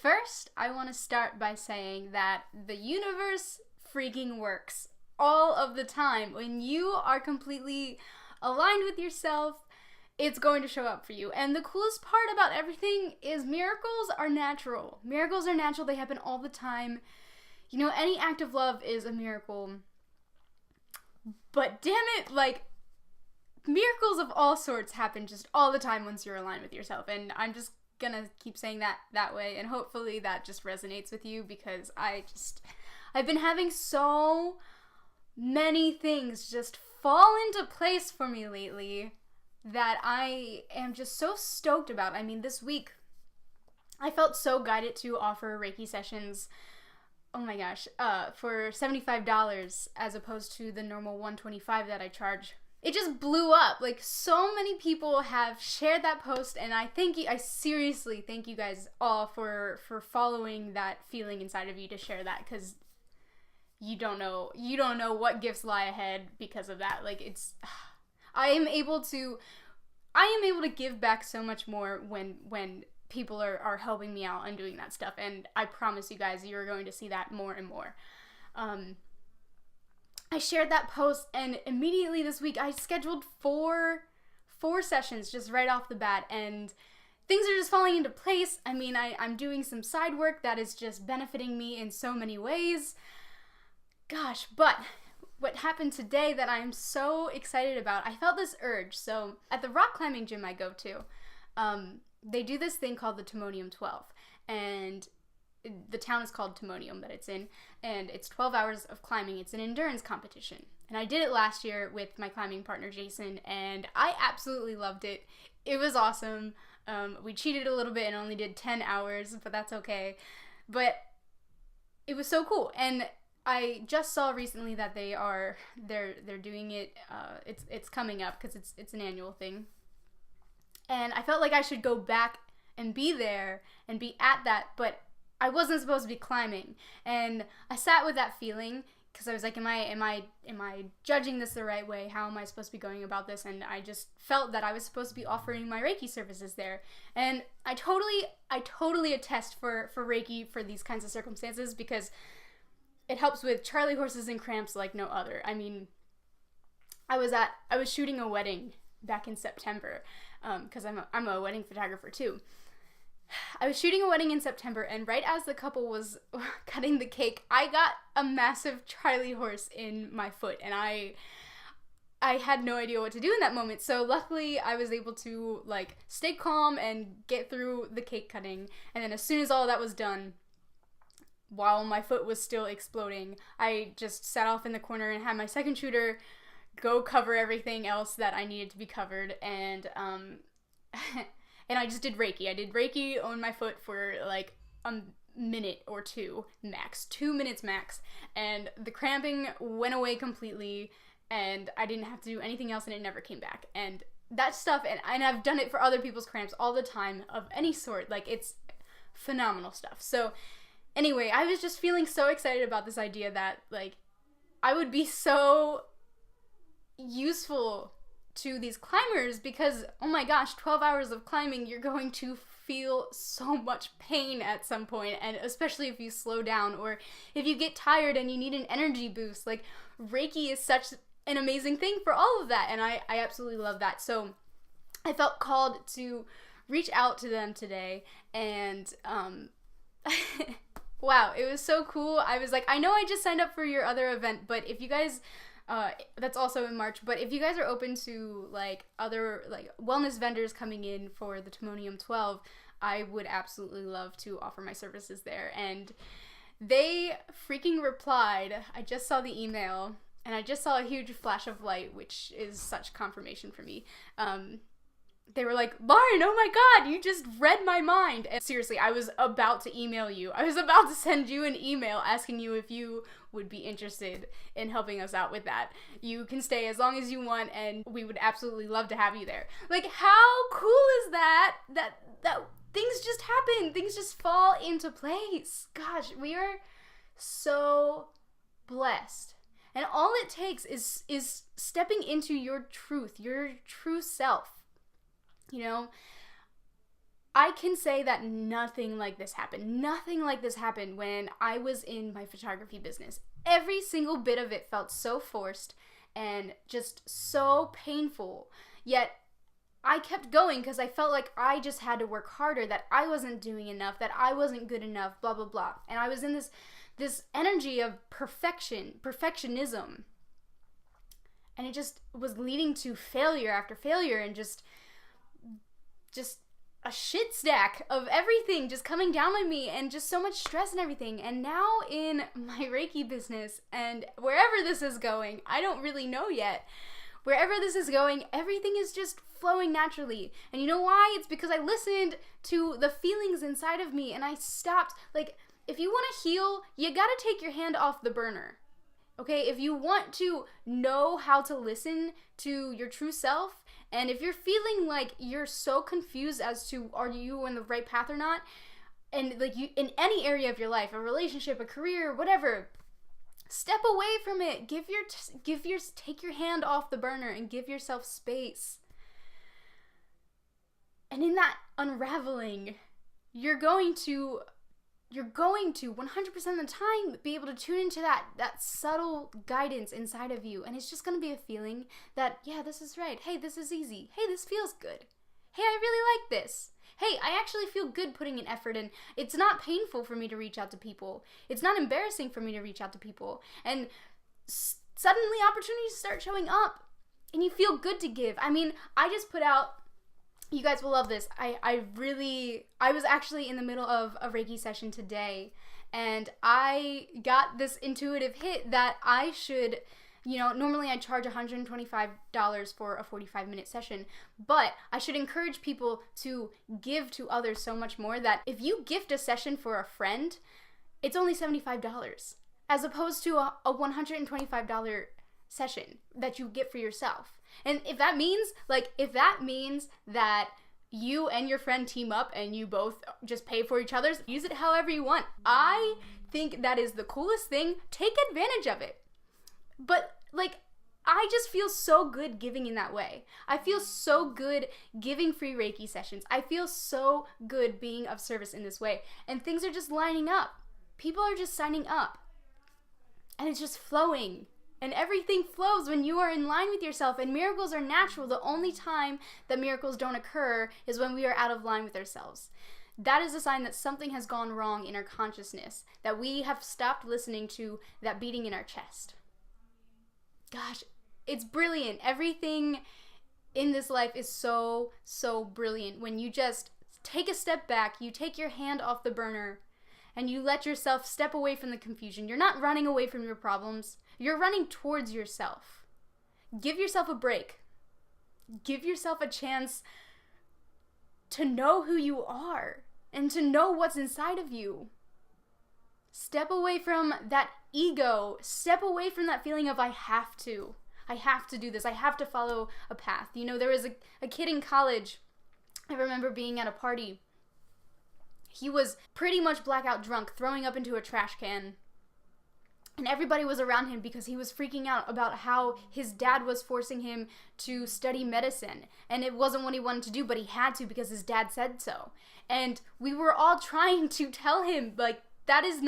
first, I want to start by saying that the universe freaking works all of the time. When you are completely aligned with yourself, it's going to show up for you. And the coolest part about everything is miracles are natural. Miracles are natural. They happen all the time. You know, any act of love is a miracle. But damn it, like, miracles of all sorts happen just all the time once you're aligned with yourself. And I'm just gonna keep saying that way, and hopefully that just resonates with you, because I've been having so many things just fall into place for me lately that I am just so stoked about. I mean, this week I felt so guided to offer Reiki sessions, oh my gosh, for $75 as opposed to the normal $125 that I charge. It just blew up. Like, so many people have shared that post, and I seriously thank you guys all for following that feeling inside of you to share that, because you don't know what gifts lie ahead because of that. Like, I am able to give back so much more when people are helping me out and doing that stuff, and I promise you guys, you're going to see that more and more. I shared that post, and immediately this week I scheduled four sessions just right off the bat, and things are just falling into place. I mean, I'm doing some side work that is just benefiting me in so many ways. Gosh, but what happened today that I'm so excited about, I felt this urge. So at the rock climbing gym I go to, they do this thing called the Timonium 12, and the town is called Timonium that it's in, and it's 12 hours of climbing. It's an endurance competition, and I did it last year with my climbing partner Jason, and I absolutely loved it. It was awesome. We cheated a little bit and only did 10 hours, but that's okay. But it was so cool, and I just saw recently that they're doing it. It's coming up because it's an annual thing, and I felt like I should go back and be there and be at that, but I wasn't supposed to be climbing, and I sat with that feeling because I was like, am I judging this the right way? How am I supposed to be going about this? And I just felt that I was supposed to be offering my Reiki services there, and I totally attest for Reiki for these kinds of circumstances, because it helps with Charlie horses and cramps like no other. I mean, I was shooting a wedding back in September, because I'm a wedding photographer too. I was shooting a wedding in September, and right as the couple was cutting the cake, I got a massive Charlie horse in my foot, and I had no idea what to do in that moment. So luckily I was able to like stay calm and get through the cake cutting, and then as soon as all that was done, while my foot was still exploding, I just sat off in the corner and had my second shooter go cover everything else that I needed to be covered, and and I just did Reiki. I did Reiki on my foot for like a minute or two max, 2 minutes max, and the cramping went away completely, and I didn't have to do anything else, and it never came back. And that stuff, and I've done it for other people's cramps all the time of any sort. Like, it's phenomenal stuff. So anyway, I was just feeling so excited about this idea that like I would be so useful to these climbers, because oh my gosh, 12 hours of climbing, you're going to feel so much pain at some point, and especially if you slow down or if you get tired and you need an energy boost. Like, Reiki is such an amazing thing for all of that, and I absolutely love that. So I felt called to reach out to them today, and wow, it was so cool. I was like, I know I just signed up for your other event, but if you guys that's also in March, but if you guys are open to like other like wellness vendors coming in for the Timonium 12, I would absolutely love to offer my services there. And they freaking replied. I just saw the email, and I just saw a huge flash of light, which is such confirmation for me. They were like, Lauren, oh my god, you just read my mind. And seriously, I was about to email you. I was about to send you an email asking you if you would be interested in helping us out with that. You can stay as long as you want, and we would absolutely love to have you there. Like, how cool is that? That things just happen. Things just fall into place. Gosh, we are so blessed. And all it takes is stepping into your truth, your true self. You know, I can say that nothing like this happened. Nothing like this happened when I was in my photography business. Every single bit of it felt so forced and just so painful. Yet I kept going because I felt like I just had to work harder, that I wasn't doing enough, that I wasn't good enough, blah, blah, blah. And I was in this energy of perfectionism. And it just was leading to failure after failure and just a shit stack of everything just coming down on me and just so much stress and everything. And now in my Reiki business and wherever this is going, I don't really know yet. Wherever this is going, everything is just flowing naturally. And you know why? It's because I listened to the feelings inside of me and I stopped. Like, if you want to heal, you gotta take your hand off the burner. Okay? If you want to know how to listen to your true self, and if you're feeling like you're so confused as to are you on the right path or not, and like you in any area of your life, a relationship, a career, whatever, step away from it. Take your hand off the burner and give yourself space. And in that unraveling, you're going to 100% of the time be able to tune into that subtle guidance inside of you. And it's just going to be a feeling that, yeah, this is right. Hey, this is easy. Hey, this feels good. Hey, I really like this. Hey, I actually feel good putting in effort, and it's not painful for me to reach out to people. It's not embarrassing for me to reach out to people. And suddenly opportunities start showing up and you feel good to give. I mean, I just put out, you guys will love this. I was actually in the middle of a Reiki session today, and I got this intuitive hit that I should, normally I charge $125 for a 45-minute session, but I should encourage people to give to others so much more that if you gift a session for a friend, it's only $75, as opposed to a $125 session that you get for yourself. And if that means that you and your friend team up and you both just pay for each other's, use it however you want. I think that is the coolest thing. Take advantage of it. But I just feel so good giving in that way. I feel so good giving free Reiki sessions. I feel so good being of service in this way. And things are just lining up. People are just signing up. And it's just flowing. And everything flows when you are in line with yourself, and miracles are natural. The only time that miracles don't occur is when we are out of line with ourselves. That is a sign that something has gone wrong in our consciousness, that we have stopped listening to that beating in our chest. Gosh, it's brilliant. Everything in this life is so, so brilliant. When you just take a step back, you take your hand off the burner, and you let yourself step away from the confusion. You're not running away from your problems. You're running towards yourself. Give yourself a break. Give yourself a chance to know who you are and to know what's inside of you. Step away from that ego. Step away from that feeling of I have to do this. I have to follow a path. There was a kid in college. I remember being at a party. He was pretty much blackout drunk, throwing up into a trash can. And everybody was around him because he was freaking out about how his dad was forcing him to study medicine. And it wasn't what he wanted to do, but he had to because his dad said so. And we were all trying to tell him, that's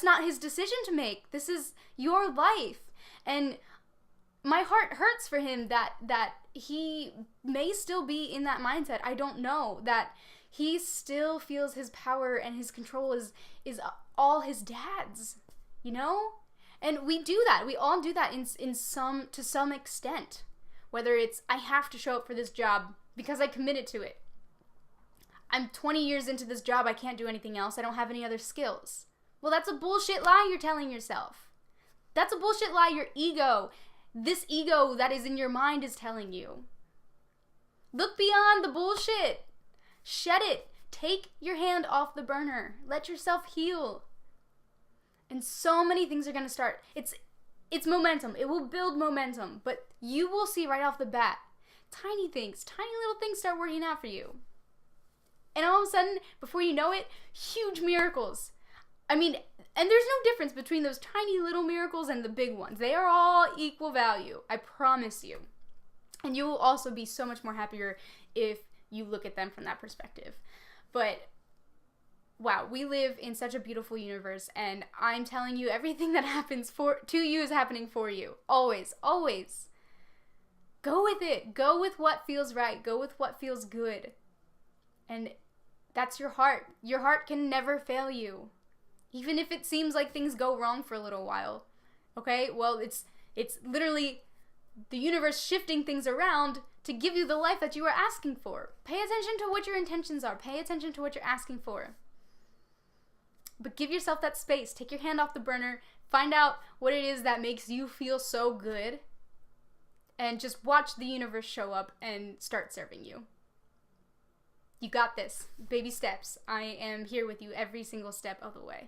not his decision to make. This is your life. And my heart hurts for him that he may still be in that mindset. I don't know. That he still feels his power and his control is all his dad's, And we do that. We all do that to some extent. Whether it's, I have to show up for this job because I committed to it. I'm 20 years into this job. I can't do anything else. I don't have any other skills. Well, that's a bullshit lie you're telling yourself. That's a bullshit lie your ego, this ego that is in your mind, is telling you. Look beyond the bullshit. Shed it. Take your hand off the burner. Let yourself heal. And so many things are going to start. It's momentum. It will build momentum. But you will see right off the bat, tiny little things start working out for you. And all of a sudden, before you know it, huge miracles. And there's no difference between those tiny little miracles and the big ones. They are all equal value. I promise you. And you will also be so much more happier if you look at them from that perspective. But wow, we live in such a beautiful universe, and I'm telling you, everything that happens to you is happening for you. Always, always. Go with it. Go with what feels right. Go with what feels good. And that's your heart. Your heart can never fail you. Even if it seems like things go wrong for a little while. Okay? Well, it's literally the universe shifting things around to give you the life that you are asking for. Pay attention to what your intentions are. Pay attention to what you're asking for. But give yourself that space. Take your hand off the burner. Find out what it is that makes you feel so good. And just watch the universe show up and start serving you. You got this. Baby steps. I am here with you every single step of the way.